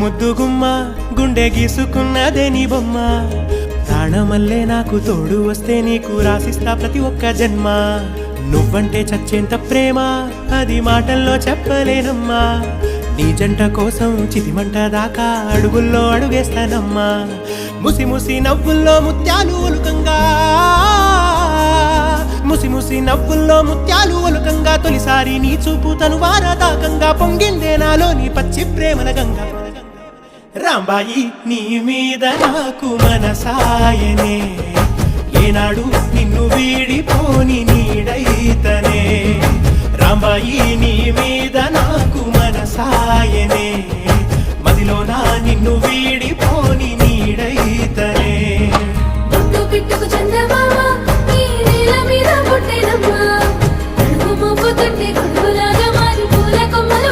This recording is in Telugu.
ముద్దు గుమ్మ గుండె గీసుకున్నదే నీ బొమ్మ ప్రాణమల్లే నాకు తోడు వస్తే నీకు రాసిస్తా ప్రతి ఒక్క జన్మ నువ్వంటే చచ్చేంత ప్రేమ అది మాటల్లో చెప్పలేనమ్మా నీ జంట కోసం చితిమంట దాకా అడుగుల్లో అడుగేస్తానమ్మా ముసి ముసి నవ్వుల్లో ముత్యాలు ఒలుకంగా ముసి ముసి నవ్వుల్లో ముత్యాలు ఒలుకంగా తొలిసారి నీ చూపు తను వారదాకంగా పొంగిందే నాలో నీ పచ్చి ప్రేమల గంగా రాంబాయి నీ మీద నాకు మనసాయనే ఏనాడు నిన్ను వీడిపోని నీడైతనే రాంబాయి నీ మీద నాకు